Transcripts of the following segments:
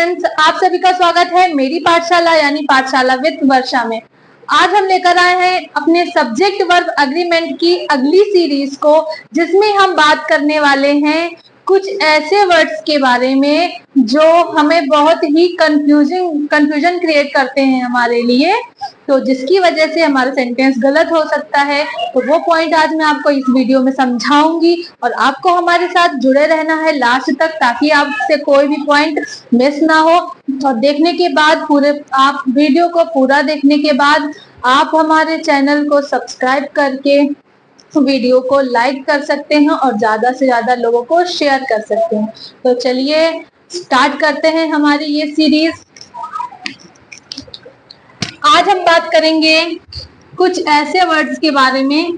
Students, आप सभी का स्वागत है मेरी पाठशाला यानी पाठशाला विद वर्षा में। आज हम लेकर आए हैं अपने सब्जेक्ट वर्ब अग्रीमेंट की अगली सीरीज को, जिसमें हम बात करने वाले हैं कुछ ऐसे वर्ड्स के बारे में जो हमें बहुत ही कंफ्यूजन क्रिएट करते हैं हमारे लिए, तो जिसकी वजह से हमारा सेंटेंस गलत हो सकता है। तो वो पॉइंट आज मैं आपको इस वीडियो में समझाऊंगी और आपको हमारे साथ जुड़े रहना है लास्ट तक, ताकि आपसे कोई भी पॉइंट मिस ना हो। और देखने के बाद आप वीडियो को पूरा देखने के बाद आप हमारे चैनल को सब्सक्राइब करके वीडियो को लाइक कर सकते हैं और ज्यादा से ज्यादा लोगों को शेयर कर सकते हैं। तो चलिए स्टार्ट करते हैं हमारी ये सीरीज। आज हम बात करेंगे कुछ ऐसे वर्ड्स के बारे में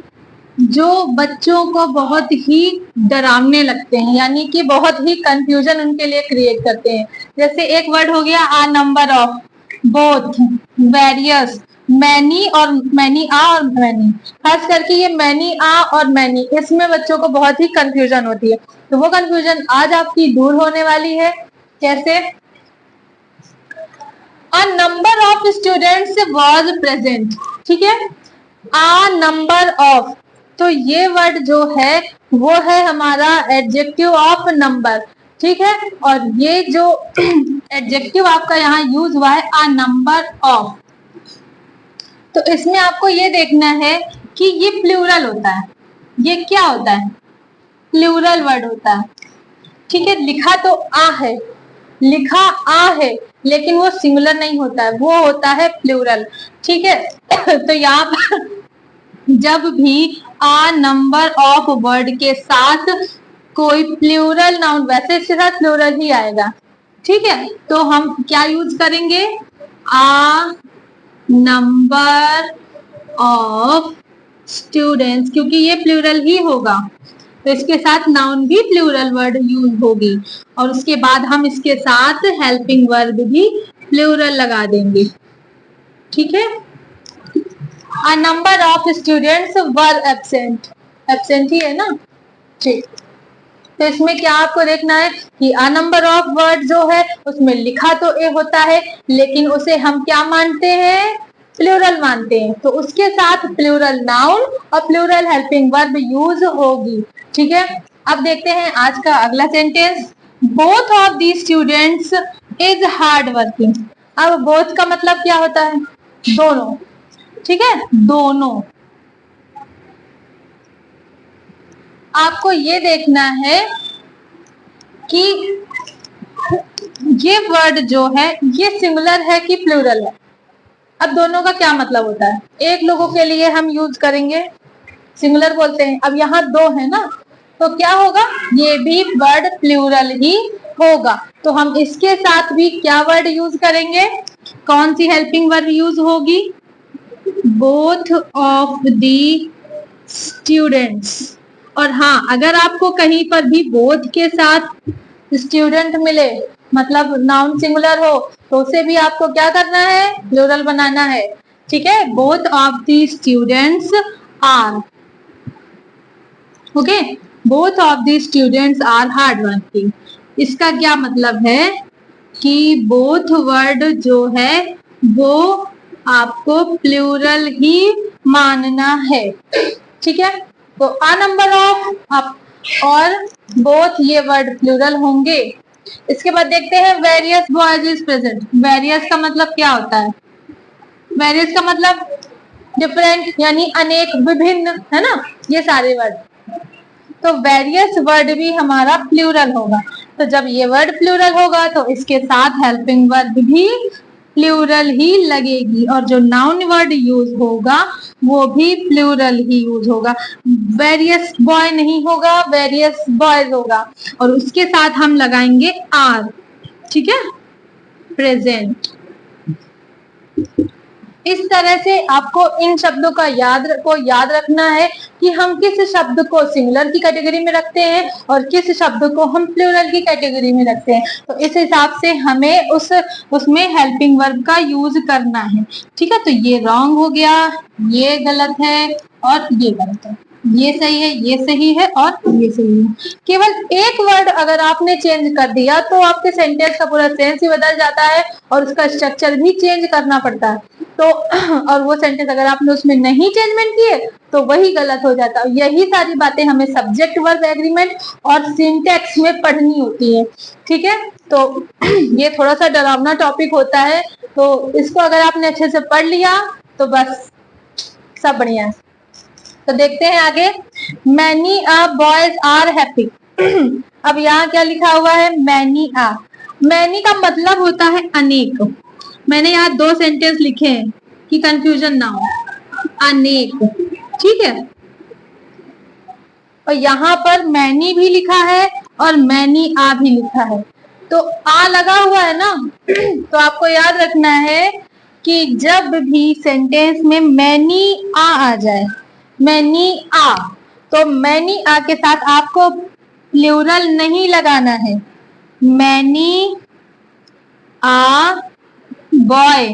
जो बच्चों को बहुत ही डरावने लगते हैं, यानी कि बहुत ही कंफ्यूजन उनके लिए क्रिएट करते हैं। जैसे एक वर्ड हो गया a number of, both, various, many और मैनी आ और मैनी। खास करके ये मैनी आ और मैनी, इसमें बच्चों को बहुत ही कंफ्यूजन होती है। तो वो कंफ्यूजन आज आपकी दूर होने वाली है। कैसे? A number of students was present, ठीक है। A number of, तो ये वर्ड जो है वो है हमारा एडजेक्टिव ऑफ नंबर, ठीक है। और ये जो एडजेक्टिव आपका यहाँ यूज हुआ है a number of, तो इसमें आपको ये देखना है कि ये प्लूरल होता है। ये क्या होता है? प्लूरल वर्ड होता है, ठीक है। लिखा तो आ है, लिखा आ है, लेकिन वो सिंगुलर नहीं होता है, वो होता है प्लूरल, ठीक है। तो यहाँ पर जब भी आ नंबर ऑफ वर्ड के साथ कोई प्लूरल नाउन, वैसे इसके साथ प्लूरल ही आएगा, ठीक है। तो हम क्या यूज करेंगे? आ नंबर ऑफ स्टूडेंट्स, क्योंकि ये प्लूरल ही होगा तो इसके साथ नाउन भी प्लूरल वर्ड यूज होगी, और उसके बाद हम इसके साथ हेल्पिंग वर्ब भी प्लूरल लगा देंगे, ठीक है। A number of students were absent, absent ही है ना, ठीक। तो इसमें क्या आपको देखना है कि a number of वर्ड जो है उसमें लिखा तो ए होता है, लेकिन उसे हम क्या मानते हैं? प्लूरल मानते हैं। तो उसके साथ प्लूरल नाउन और प्लूरल हेल्पिंग वर्ब यूज होगी, ठीक है। अब देखते हैं आज का अगला sentence. Both of the students is hard working. अब बोथ का मतलब क्या होता है? दोनों, ठीक है, दोनों। आपको ये देखना है कि ये वर्ड जो है ये सिंगुलर है कि प्लूरल है। अब दोनों का क्या मतलब होता है? एक लोगों के लिए हम यूज करेंगे सिंगुलर बोलते हैं, अब यहाँ दो है ना, तो क्या होगा? ये भी वर्ड प्लूरल ही होगा। तो हम इसके साथ भी क्या वर्ड यूज करेंगे? कौन सी हेल्पिंग वर्ब यूज होगी? Both of the students. और हाँ, अगर आपको कहीं पर भी बोथ के साथ स्टूडेंट मिले, मतलब नाउन सिंगुलर हो, तो उसे भी आपको क्या करना है? प्लूरल बनाना है, ठीक है। Both of the students are, okay, both of the students are hard working. इसका क्या मतलब है कि बोथ वर्ड जो है वो आपको प्लूरल ही मानना है, ठीक है। तो आ नंबर ऑफ और बोथ ये वर्ड प्लूरल होंगे। इसके बाद देखते हैं various boys is present. Various का मतलब क्या होता है? वेरियस का मतलब डिफरेंट, यानी अनेक, विभिन्न, है ना, ये सारे वर्ड। तो वेरियस वर्ड भी हमारा प्लूरल होगा। तो जब ये वर्ड प्लूरल होगा तो इसके साथ हेल्पिंग वर्ब भी प्लूरल ही लगेगी, और जो नाउन वर्ड यूज होगा वो भी प्लूरल ही यूज होगा। वेरियस बॉय नहीं होगा, वेरियस बॉयज होगा, और उसके साथ हम लगाएंगे आर, ठीक है, प्रेजेंट। इस तरह से आपको इन शब्दों का याद रखना है कि हम किस शब्द को सिंगुलर की कैटेगरी में रखते हैं और किस शब्द को हम प्लूरल की कैटेगरी में रखते हैं। तो इस हिसाब से हमें उसमें हेल्पिंग वर्ब का यूज करना है, ठीक है। तो ये रॉन्ग हो गया, ये गलत है और ये गलत है। ये सही है, ये सही है और ये सही है। केवल एक वर्ड अगर आपने चेंज कर दिया तो आपके सेंटेंस का पूरा सेंस ही बदल जाता है और उसका स्ट्रक्चर भी चेंज करना पड़ता है। तो और वो सेंटेंस अगर आपने उसमें नहीं चेंजमेंट किए तो वही गलत हो जाता है। यही सारी बातें हमें सब्जेक्ट वर्ब एग्रीमेंट और सिंटेक्स में पढ़नी होती है। ठीक है, तो ये थोड़ा सा डरावना टॉपिक होता है, तो इसको अगर आपने अच्छे से पढ़ लिया तो बस सब बढ़िया है। तो देखते हैं आगे। Many a boys are happy. अब यहाँ क्या लिखा हुआ है? मैनी आ। मैनी का मतलब होता है अनेक। मैंने यहाँ 2 सेंटेंस लिखे हैं कि कंफ्यूजन ना हो। अनेक, ठीक है। और यहाँ पर मैनी भी लिखा है और मैनी आ भी लिखा है। तो आ लगा हुआ है ना, तो आपको याद रखना है कि जब भी सेंटेंस में मैनी आ जाए, मैनी आ, तो मैनी आ के साथ आपको प्लूरल नहीं लगाना है। मैनी आ बॉय,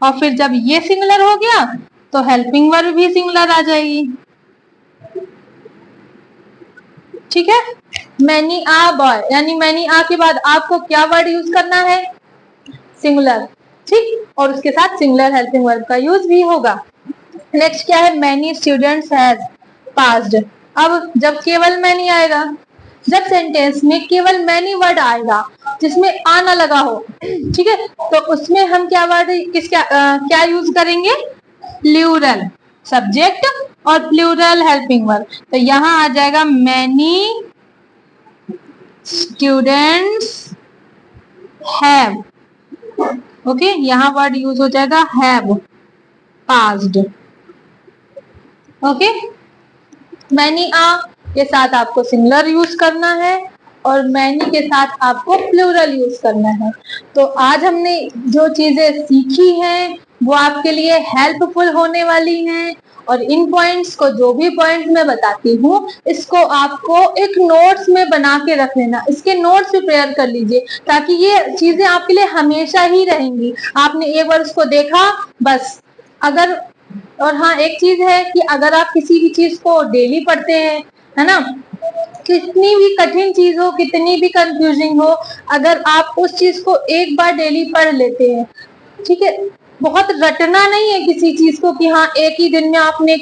और फिर जब ये सिंगुलर हो गया तो हेल्पिंग वर्ब भी सिंगुलर आ जाएगी। ठीक है, मैनी आ बॉय, यानी मैनी आ के बाद आपको क्या वर्ड यूज करना है? सिंगुलर, ठीक, और उसके साथ सिंगुलर हेल्पिंग वर्ब का यूज भी होगा। नेक्स्ट क्या है? Many students has passed. अब जब केवल मैनी आएगा, जब सेंटेंस में केवल मैनी वर्ड आएगा जिसमें आ ना लगा हो, ठीक है, तो उसमें हम क्या वर्ड क्या यूज करेंगे? प्लूरल सब्जेक्ट और प्लूरल हेल्पिंग वर्ब। तो यहाँ आ जाएगा मैनी स्टूडेंट्स हैव। ओके, यहाँ वर्ड यूज हो जाएगा हैव पास्ड। ओके, मैनी आ के साथ आपको सिंगुलर यूज करना है और मैनी के साथ आपको प्लूरल यूज करना है। तो आज हमने जो चीजें सीखी हैं वो आपके लिए हेल्पफुल होने वाली हैं, और इन पॉइंट्स को, जो भी पॉइंट्स मैं बताती हूँ, इसको आपको एक नोट्स में बना के रख लेना। इसके नोट्स प्रिपेयर कर लीजिए ताकि ये चीजें आपके लिए हमेशा ही रहेंगी। आपने एक बार उसको देखा बस। अगर, और हाँ, एक चीज है कि अगर आप किसी भी चीज को डेली पढ़ते हैं, है ना, कितनी भी कठिन चीज हो, कितनी भी कंफ्यूजिंग हो, अगर आप उस चीज को एक बार डेली पढ़ लेते हैं, ठीक है, बहुत रटना नहीं है किसी चीज को कि हाँ एक ही दिन में आपने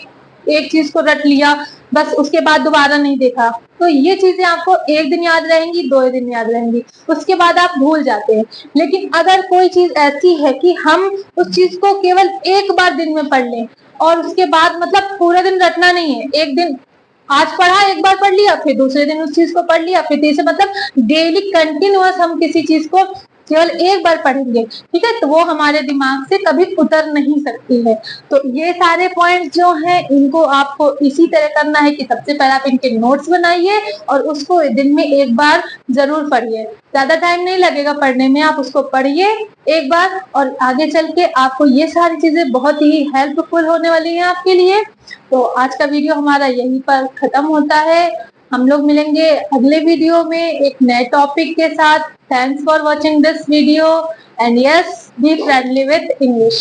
एक चीज को रट लिया बस, उसके बाद दोबारा नहीं देखा। तो ये चीजें आपको एक दिन याद रहेंगी, 2 दिन याद रहेंगी, उसके बाद आप भूल जाते हैं। लेकिन अगर कोई चीज ऐसी है कि हम उस चीज को केवल एक बार दिन में पढ़ लें और उसके बाद मतलब पूरा दिन रटना नहीं है, एक दिन आज पढ़ा, एक बार पढ़ लिया, फिर दूसरे दिन उस चीज को पढ़ लिया, फिर तीसरे, मतलब डेली कंटिन्यूअस हम किसी चीज को केवल एक बार पढ़ेंगे, ठीक है, तो वो हमारे दिमाग से कभी उतर नहीं सकती है। तो ये सारे पॉइंट्स जो हैं इनको आपको इसी तरह करना है कि सबसे पहले आप इनके नोट्स बनाइए और उसको दिन में एक बार जरूर पढ़िए। ज्यादा टाइम नहीं लगेगा पढ़ने में, आप उसको पढ़िए एक बार और आगे चल के आपको ये सारी चीजें बहुत ही हेल्पफुल होने वाली हैं आपके लिए। तो आज का वीडियो हमारा यहीं पर खत्म होता है। हम लोग मिलेंगे अगले वीडियो में एक नए टॉपिक के साथ। Thanks for watching this video and yes, be friendly with English.